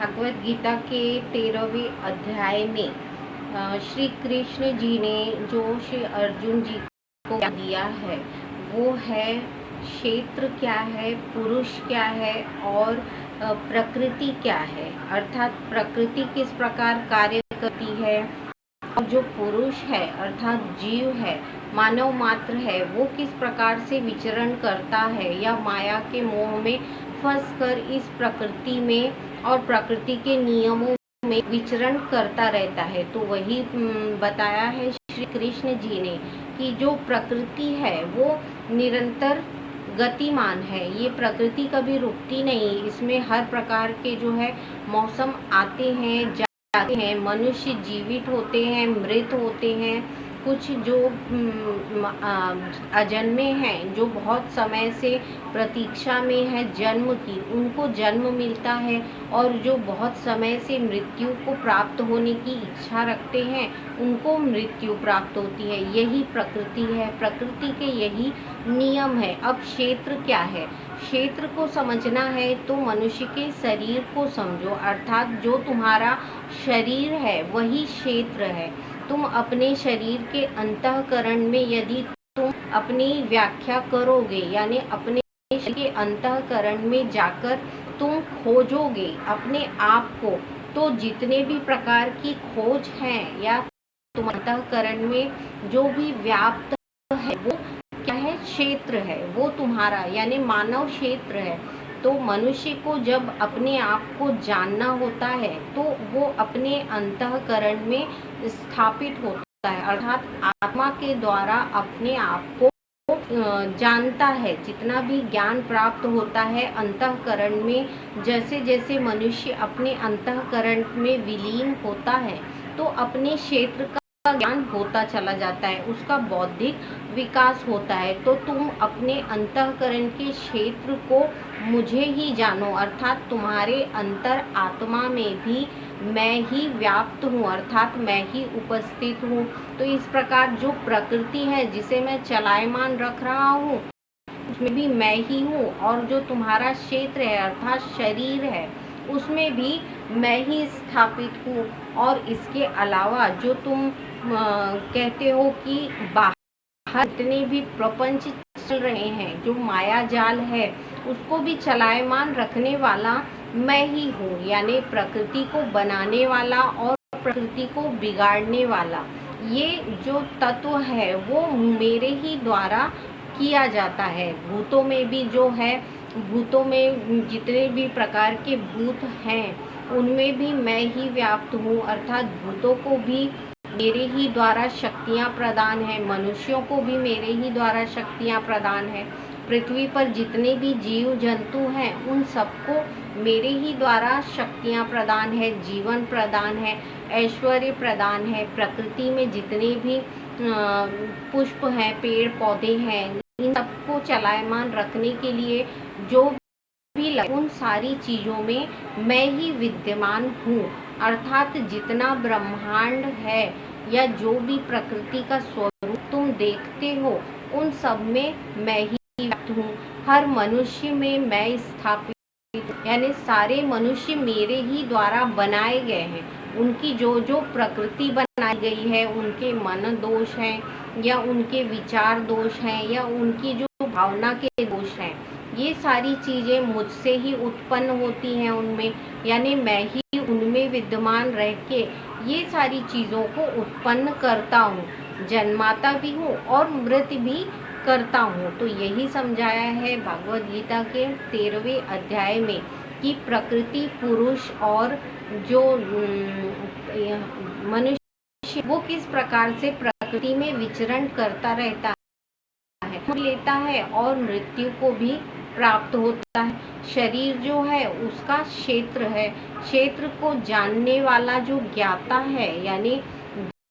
भागवत गीता के 13वें अध्याय में श्री कृष्ण जी ने जो श्री अर्जुन जी को दिया है वो है क्षेत्र क्या है, पुरुष क्या है और प्रकृति क्या है। अर्थात प्रकृति किस प्रकार कार्य करती है और जो पुरुष है अर्थात जीव है, मानव मात्र है, वो किस प्रकार से विचरण करता है या माया के मोह में फंसकर इस प्रकृति में और प्रकृति के नियमों में विचरण करता रहता है। तो वही बताया है श्री कृष्ण जी ने कि जो प्रकृति है वो निरंतर गतिमान है, ये प्रकृति कभी रुकती नहीं। इसमें हर प्रकार के जो है मौसम आते हैं जाते हैं, मनुष्य जीवित होते हैं, मृत होते हैं, कुछ जो अजन्मे हैं, जो बहुत समय से प्रतीक्षा में है जन्म की, उनको जन्म मिलता है, और जो बहुत समय से मृत्यु को प्राप्त होने की इच्छा रखते हैं उनको मृत्यु प्राप्त होती है। यही प्रकृति है, प्रकृति के यही नियम है। अब क्षेत्र क्या है? क्षेत्र को समझना है तो मनुष्य के शरीर को समझो, अर्थात जो तुम्हारा शरीर है वही क्षेत्र है। तुम अपने शरीर के अंतःकरण में यदि तुम अपनी व्याख्या करोगे, यानी अपने शरीर के अंतःकरण में जाकर तुम खोजोगे अपने आप को, तो जितने भी प्रकार की खोज हैं या तुम अंतःकरण में जो भी व्याप्त है वो क्या है? क्षेत्र है, वो तुम्हारा यानी मानव क्षेत्र है। तो मनुष्य को जब अपने आप को जानना होता है तो वो अपने अंतःकरण में स्थापित होता है, अर्थात आत्मा के द्वारा अपने आप को जानता है। जितना भी ज्ञान प्राप्त होता है अंतःकरण में, जैसे जैसे मनुष्य अपने अंतःकरण में विलीन होता है तो अपने क्षेत्र का ज्ञान होता चला जाता है, उसका बौद्धिक विकास होता है। तो तुम अपने अंतःकरण के क्षेत्र को मुझे ही जानो, अर्थात तुम्हारे अंतर आत्मा में भी मैं ही व्याप्त हूँ, अर्थात मैं ही उपस्थित हूँ। तो इस प्रकार जो प्रकृति है जिसे मैं चलायमान रख रहा हूँ उसमें भी मैं ही हूँ, और जो तुम्हारा क्षेत्र है अर्थात शरीर है उसमें भी मैं ही स्थापित हूँ। और इसके अलावा जो तुम कहते हो कि बाहर जितने भी प्रपंच चल रहे हैं, जो माया जाल है उसको भी चलायमान रखने वाला मैं ही हूँ, यानी प्रकृति को बनाने वाला और प्रकृति को बिगाड़ने वाला। ये जो तत्व है वो मेरे ही द्वारा किया जाता है। भूतों में भी जो है, भूतों में जितने भी प्रकार के भूत हैं उनमें भी मैं ही व्याप्त हूँ, अर्थात भूतों को भी मेरे ही द्वारा शक्तियाँ प्रदान है, मनुष्यों को भी मेरे ही द्वारा शक्तियाँ प्रदान है। पृथ्वी पर जितने भी जीव जंतु हैं उन सबको मेरे ही द्वारा शक्तियाँ प्रदान है, जीवन प्रदान है, ऐश्वर्य प्रदान है। प्रकृति में जितने भी पुष्प हैं, पेड़ पौधे हैं, इन सबको चलायमान रखने के लिए जो भी उन सारी चीज़ों में मैं ही विद्यमान हूँ, अर्थात जितना ब्रह्मांड है या जो भी प्रकृति का स्वरूप तुम देखते हो उन सब में मैं ही व्याप्त हूँ। हर मनुष्य में मैं स्थापित, यानी सारे मनुष्य मेरे ही द्वारा बनाए गए हैं। उनकी जो जो प्रकृति बनाई गई है, उनके मन दोष हैं या उनके विचार दोष हैं या उनकी जो भावना के दोष हैं, ये सारी चीज़ें मुझसे ही उत्पन्न होती हैं उनमें, यानी मैं ही उनमें विद्यमान रह के ये सारी चीज़ों को उत्पन्न करता हूँ, जन्माता भी हूँ और मृत भी करता हूँ। तो यही समझाया है भागवत गीता के 13वें अध्याय में कि प्रकृति, पुरुष और जो मनुष्य वो किस प्रकार से प्रकृति में विचरण करता रहता है, लेता है और मृत्यु को भी प्राप्त होता है। शरीर जो है उसका क्षेत्र है, क्षेत्र को जानने वाला जो ज्ञाता है, यानी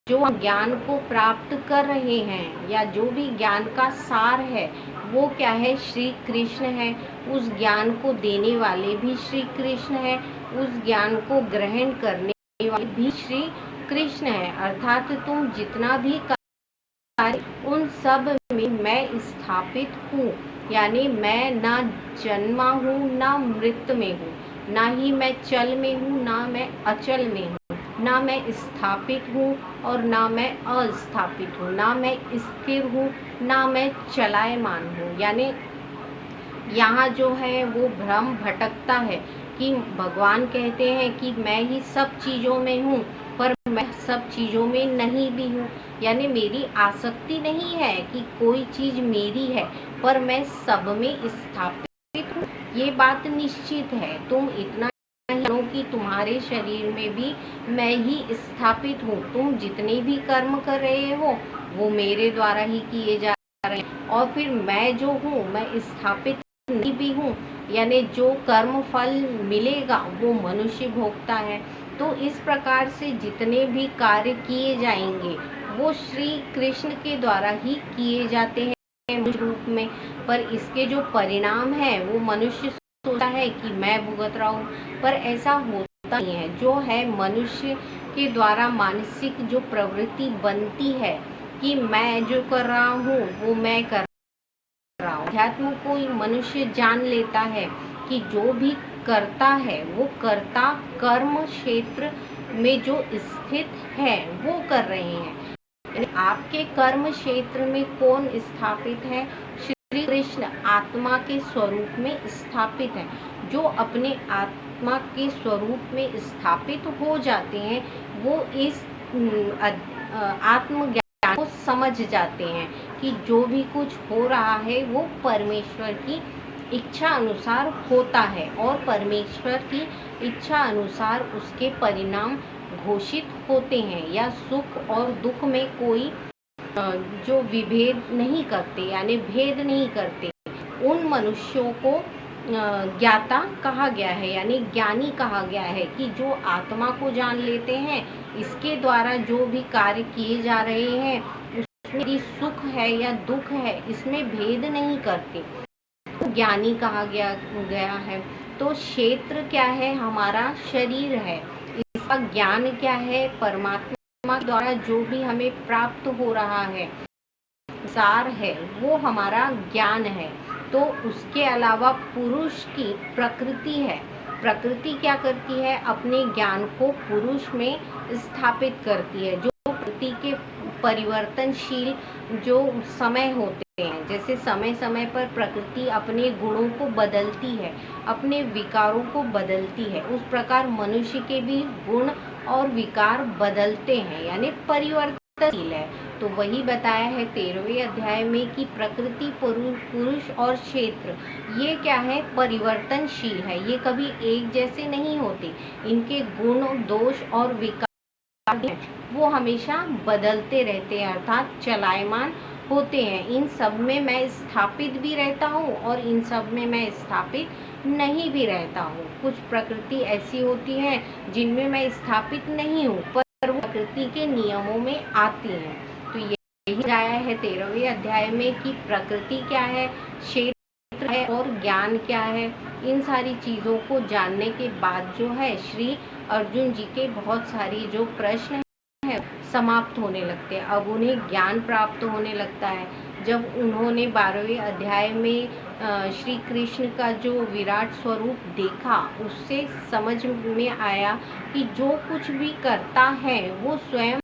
जो ज्ञान को प्राप्त कर रहे हैं या जो भी ज्ञान का सार है वो क्या है? श्री कृष्ण है। उस ज्ञान को देने वाले भी श्री कृष्ण है, उस ज्ञान को ग्रहण करने वाले भी श्री कृष्ण है। अर्थात तुम जितना भी उन सब में मैं स्थापित हूँ, यानी मैं ना जन्मा हूँ ना मृत में हूँ। ना ही मैं चल में हूँ ना मैं अचल में हूँ, ना मैं स्थापित हूँ और ना मैं अस्थापित हूँ, ना मैं स्थिर हूँ ना मैं चलायमान हूँ। यानी यहाँ जो है वो भ्रम भटकता है कि भगवान कहते हैं कि मैं ही सब चीज़ों में हूँ, पर मैं सब चीज़ों में नहीं भी हूँ। यानी मेरी आसक्ति नहीं है कि कोई चीज़ मेरी है, पर मैं सब में स्थापित हूँ। ये बात निश्चित है। तुम इतना जानो कि तुम्हारे शरीर में भी मैं ही स्थापित हूँ। तुम जितने भी कर्म कर रहे हो वो मेरे द्वारा ही किए जा रहे हैं, और फिर मैं जो हूँ मैं स्थापित भी हूँ। यानी जो कर्म फल मिलेगा वो मनुष्य भोगता है। तो इस प्रकार से जितने भी कार्य किए जाएंगे वो श्री कृष्ण के द्वारा ही किए जाते हैं मनुष्य रूप में, पर इसके जो परिणाम है वो मनुष्य सोचता है कि मैं भुगत रहा हूँ, पर ऐसा होता नहीं है। जो है मनुष्य के द्वारा मानसिक जो प्रवृत्ति बनती है कि मैं जो कर रहा हूँ वो मैं कर रहा हूँ। अध्यात्म को मनुष्य जान लेता है कि जो भी करता है वो कर्ता कर्म क्षेत्र में जो स्थित है वो कर रहे हैं। यानी आपके कर्म क्षेत्र में कौन स्थापित है? श्री कृष्ण आत्मा के स्वरूप में स्थापित है। जो अपने आत्मा के स्वरूप में स्थापित हो जाते हैं वो इस आत्मज्ञान को समझ जाते हैं कि जो भी कुछ हो रहा है वो परमेश्वर की इच्छा अनुसार होता है, और परमेश्वर की इच्छा अनुसार उसके परिणाम घोषित होते हैं। या सुख और दुख में कोई जो विभेद नहीं करते यानी भेद नहीं करते, उन मनुष्यों को ज्ञाता कहा गया है, यानी ज्ञानी कहा गया है कि जो आत्मा को जान लेते हैं, इसके द्वारा जो भी कार्य किए जा रहे हैं उसमें यदि सुख है या दुख है इसमें भेद नहीं करते, तो ज्ञानी कहा गया है। तो क्षेत्र क्या है? हमारा शरीर है। इसका ज्ञान क्या है? परमात्मा द्वारा जो भी हमें प्राप्त हो रहा है सार है वो हमारा ज्ञान है। तो उसके अलावा पुरुष की प्रकृति है। प्रकृति क्या करती है? अपने ज्ञान को पुरुष में स्थापित करती है। जो प्रकृति के परिवर्तनशील जो समय होते हैं, जैसे समय समय पर प्रकृति अपने गुणों को बदलती है, अपने विकारों को बदलती है, उस प्रकार मनुष्य के भी गुण और विकार बदलते हैं, यानी परिवर्तनशील है। तो वही बताया है 13वें अध्याय में कि प्रकृति पुरुष और क्षेत्र ये क्या है? परिवर्तनशील है। ये कभी एक जैसे नहीं होते। इनके गुण दोष और विकार वो हमेशा बदलते रहते हैं, अर्थात चलायमान होते हैं। इन सब में मैं स्थापित भी रहता हूँ और इन सब में मैं स्थापित नहीं भी रहता हूँ। कुछ प्रकृति ऐसी होती है जिनमें मैं स्थापित नहीं हूँ, पर वो प्रकृति के नियमों में आती हैं। तो यही आया है 13वें अध्याय में कि प्रकृति क्या है, क्षेत्र है और ज्ञान क्या है। इन सारी चीज़ों को जानने के बाद जो है श्री अर्जुन जी के बहुत सारी जो प्रश्न हैं समाप्त होने लगते हैं। अब उन्हें ज्ञान प्राप्त होने लगता है। जब उन्होंने 12वें अध्याय में श्री कृष्ण का जो विराट स्वरूप देखा, उससे समझ में आया कि जो कुछ भी करता है वो स्वयं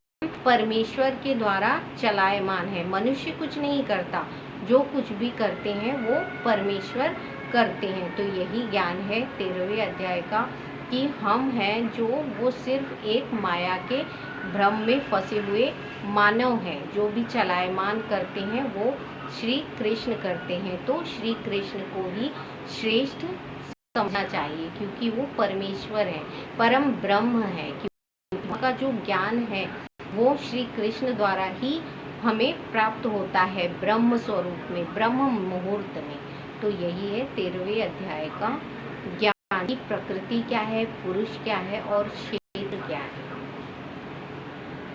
परमेश्वर के द्वारा चलायमान है। मनुष्य कुछ नहीं करता, जो कुछ भी करते हैं वो परमेश्वर करते हैं। तो यही ज्ञान है 13वें अध्याय का कि हम हैं जो वो सिर्फ एक माया के भ्रम में फंसे हुए मानव हैं। जो भी चलायमान करते हैं वो श्री कृष्ण करते हैं। तो श्री कृष्ण को ही श्रेष्ठ समझना चाहिए, क्योंकि वो परमेश्वर है, परम ब्रह्म है। क्योंकि उनका जो ज्ञान है वो श्री कृष्ण द्वारा ही हमें प्राप्त होता है, ब्रह्म स्वरूप में, ब्रह्म मुहूर्त में। तो यही है 13वें अध्याय का ज्ञान की प्रकृति क्या है, पुरुष क्या है और क्षेत्र क्या है।